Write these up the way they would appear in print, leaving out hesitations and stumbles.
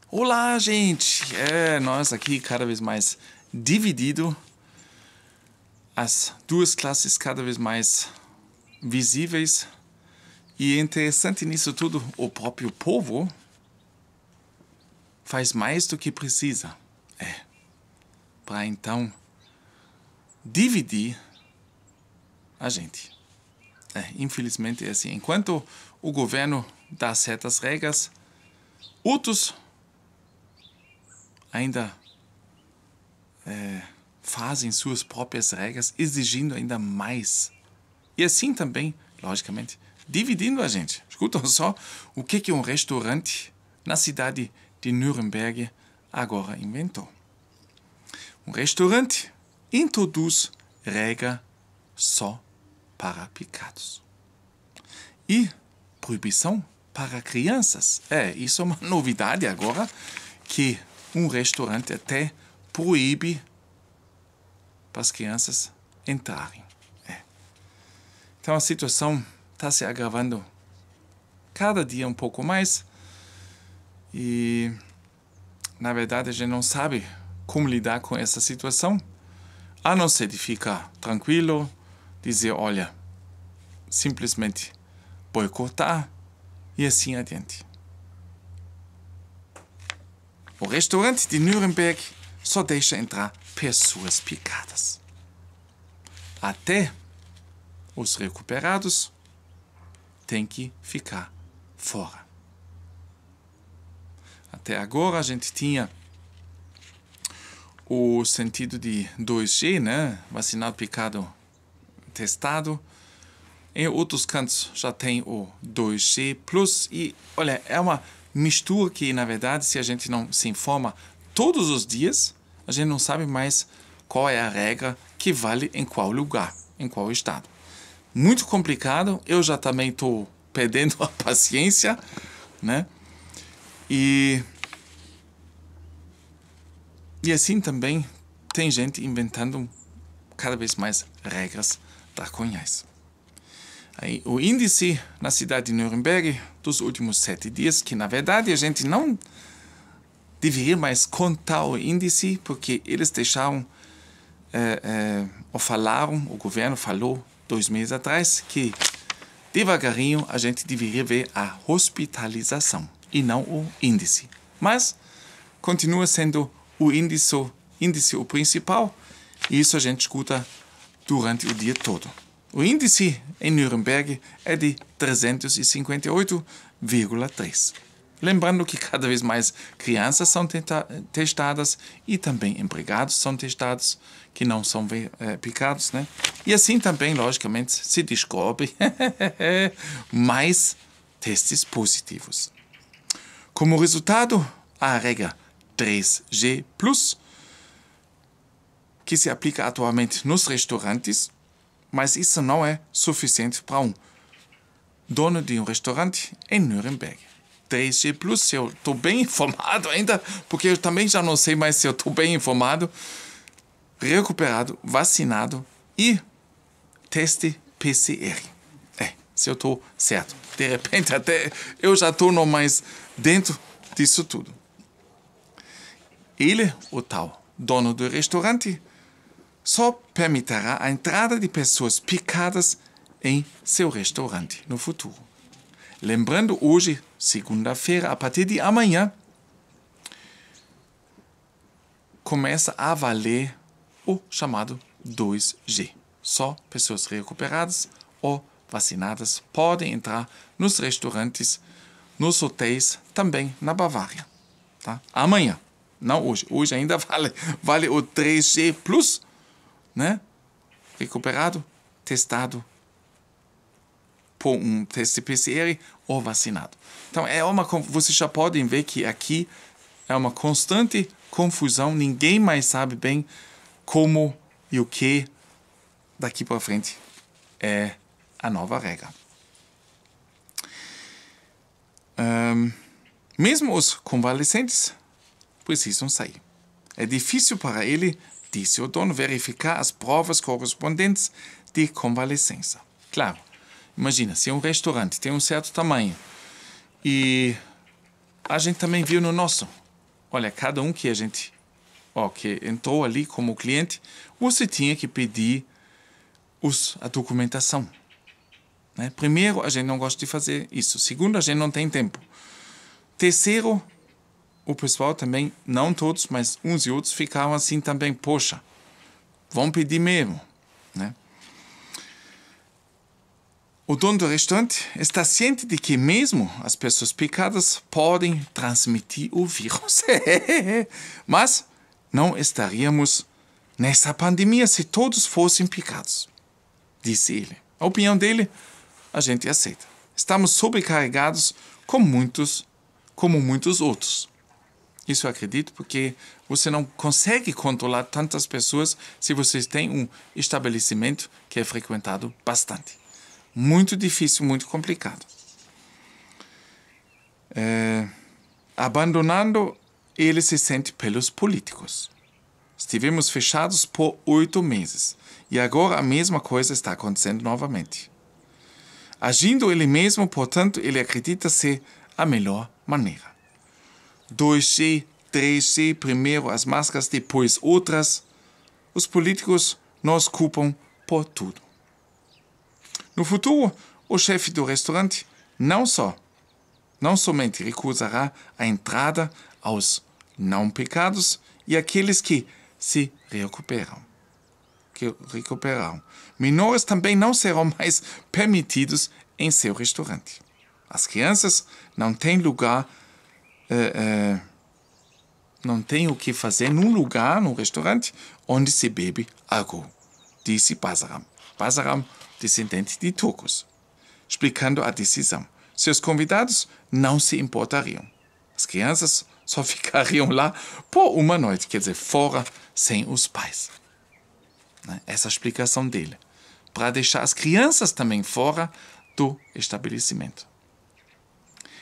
Olá, gente! Nós aqui cada vez mais dividido, as duas classes cada vez mais visíveis. E interessante nisso tudo, o próprio povo faz mais do que precisa. Para então dividir a gente. Infelizmente é assim. Enquanto o governo dá certas regras, outros ainda fazem suas próprias regras, exigindo ainda mais. E assim também, logicamente, dividindo a gente. Escutam só o que um restaurante na cidade de Nuremberg agora inventou. Um restaurante introduz regra só para picados. E proibição para crianças. Isso é uma novidade agora, que um restaurante até proíbe para as crianças entrarem. Então a situação está se agravando cada dia um pouco mais e, na verdade, a gente não sabe como lidar com essa situação, a não ser de ficar tranquilo, dizer, olha, simplesmente boicotar e assim adiante. O restaurante de Nuremberg só deixa entrar pessoas picadas. Até os recuperados têm que ficar fora. Até agora a gente tinha o sentido de 2G, né? Vacinado, picado, testado. Em outros cantos já tem o 2G+. E, olha, é uma mistura que, na verdade, se a gente não se informa todos os dias, a gente não sabe mais qual é a regra que vale em qual lugar, em qual estado. Muito complicado, eu já também estou perdendo a paciência, né? E assim também tem gente inventando cada vez mais regras draconiais. Aí, o índice na cidade de Nuremberg dos últimos 7 dias, que na verdade a gente não deveria mais contar o índice, porque eles deixaram, ou falaram, o governo falou 2 meses atrás, que devagarinho a gente deveria ver a hospitalização e não o índice. Mas continua sendo o índice o principal, e isso a gente escuta durante o dia todo. O índice em Nuremberg é de 358,3. Lembrando que cada vez mais crianças são testadas e também empregados são testados que não são picados, né? E assim também, logicamente, se descobre mais testes positivos. Como resultado, a regra 3G+, que se aplica atualmente nos restaurantes, mas isso não é suficiente para um dono de um restaurante em Nuremberg. 3G+, se eu estou bem informado ainda, porque eu também já não sei mais se eu estou bem informado, recuperado, vacinado e teste PCR. Se eu estou certo. De repente até eu já estou no mais dentro disso tudo. Ele, o tal dono do restaurante, só permitirá a entrada de pessoas picadas em seu restaurante no futuro. Lembrando, hoje, segunda-feira, a partir de amanhã, começa a valer o chamado 2G. Só pessoas recuperadas ou vacinadas podem entrar nos restaurantes, nos hotéis, também na Bavária. Tá? Amanhã, não hoje. Hoje ainda vale o 3G+, né? Recuperado, testado por um teste PCR ou vacinado. Então, vocês já podem ver que aqui é uma constante confusão. Ninguém mais sabe bem como e o que daqui para frente é a nova regra. Mesmo os convalescentes precisam sair. É difícil para ele, disse o dono, verificar as provas correspondentes de convalescença. Claro, imagina, se um restaurante tem um certo tamanho e a gente também viu no nosso, olha, cada um que que entrou ali como cliente, você tinha que pedir a documentação. Né? Primeiro, a gente não gosta de fazer isso. Segundo, a gente não tem tempo. Terceiro, o pessoal também, não todos, mas uns e outros ficavam assim também, poxa, vão pedir mesmo. Né? O dono do restaurante está ciente de que mesmo as pessoas picadas podem transmitir o vírus. Mas não estaríamos nessa pandemia se todos fossem picados, disse ele. A opinião dele, a gente aceita. Estamos sobrecarregados como muitos outros. Isso eu acredito porque você não consegue controlar tantas pessoas se vocês têm um estabelecimento que é frequentado bastante. Muito difícil, muito complicado. Abandonando, ele se sente pelos políticos. Estivemos fechados por 8 meses e agora a mesma coisa está acontecendo novamente. Agindo ele mesmo, portanto, ele acredita ser a melhor maneira. 2G, 3G, primeiro as máscaras, depois outras. Os políticos nos culpam por tudo. No futuro, o chefe do restaurante não somente recusará a entrada aos não pecados e aqueles que se recuperam. Menores também não serão mais permitidos em seu restaurante. As crianças não têm lugar, não têm o que fazer num restaurante, onde se bebe álcool, disse Basaram. Basaram, descendente de turcos, explicando a decisão. Seus convidados não se importariam. As crianças só ficariam lá por uma noite, quer dizer, fora, sem os pais. Essa é a explicação dele. Para deixar as crianças também fora do estabelecimento.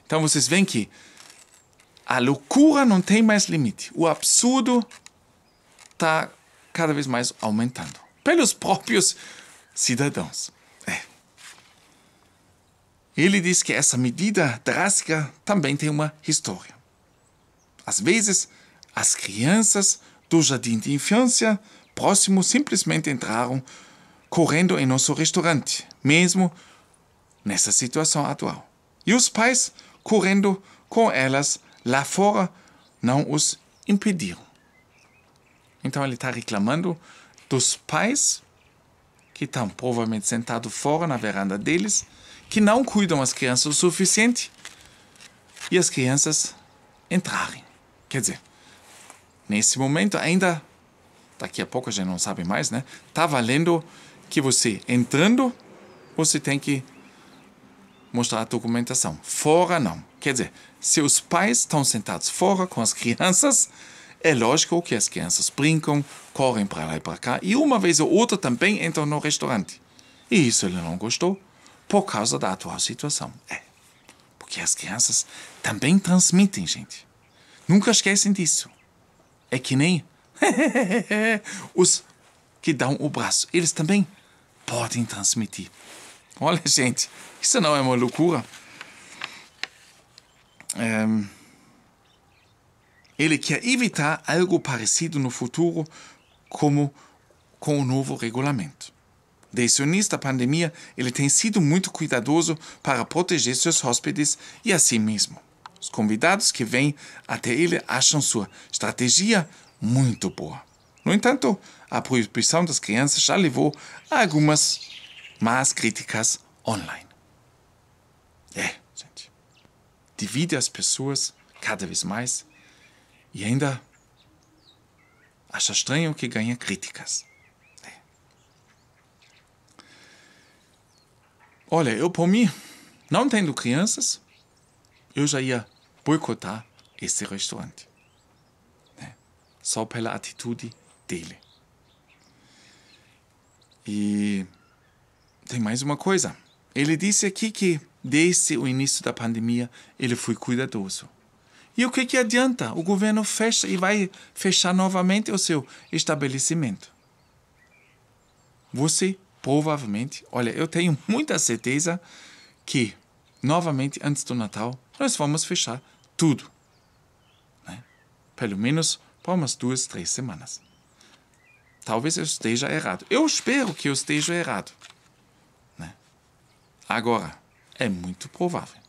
Então vocês veem que a loucura não tem mais limite. O absurdo está cada vez mais aumentando. Pelos próprios cidadãos. Ele diz que essa medida drástica também tem uma história. Às vezes, as crianças do jardim de infância próximo simplesmente entraram correndo em nosso restaurante, mesmo nessa situação atual. E os pais, correndo com elas lá fora, não os impediram. Então ele está reclamando dos pais que estão provavelmente sentados fora na varanda deles, que não cuidam as crianças o suficiente e as crianças entrarem. Quer dizer, nesse momento ainda, daqui a pouco a gente não sabe mais, né? Está valendo que você entrando, você tem que mostrar a documentação. Fora não. Quer dizer, se os pais estão sentados fora com as crianças, é lógico que as crianças brincam, correm para lá e para cá, e uma vez ou outra também entram no restaurante. E isso ele não gostou, por causa da atual situação. Porque as crianças também transmitem, gente. Nunca esquecem disso. É que nem os que dão o braço. Eles também podem transmitir. Olha, gente, isso não é uma loucura. Ele quer evitar algo parecido no futuro como com o novo regulamento. Desde o início da pandemia, ele tem sido muito cuidadoso para proteger seus hóspedes e a si mesmo. Os convidados que vêm até ele acham sua estratégia muito boa. No entanto, a proibição das crianças já levou a algumas más críticas online. Gente. Divide as pessoas cada vez mais e ainda acha estranho que ganha críticas. Olha, eu por mim, não tendo crianças, eu já ia boicotar esse restaurante. Só pela atitude dele. E tem mais uma coisa. Ele disse aqui que desde o início da pandemia ele foi cuidadoso. E o que adianta? O governo fecha e vai fechar novamente o seu estabelecimento. Você provavelmente, olha, eu tenho muita certeza que novamente antes do Natal nós vamos fechar tudo. pelo menos por umas 2, 3 semanas. Talvez eu esteja errado. Eu espero que eu esteja errado. Né? Agora, é muito provável.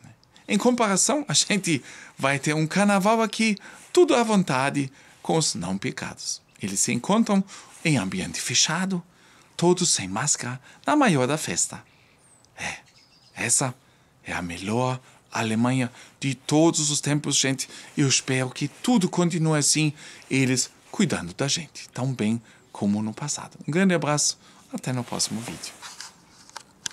Né? Em comparação, a gente vai ter um carnaval aqui, tudo à vontade, com os não pecados. Eles se encontram em ambiente fechado, todos sem máscara, na maior da festa. Essa é a melhor Alemanha de todos os tempos, gente. Eu espero que tudo continue assim, eles cuidando da gente, tão bem como no passado. Um grande abraço, até no próximo vídeo.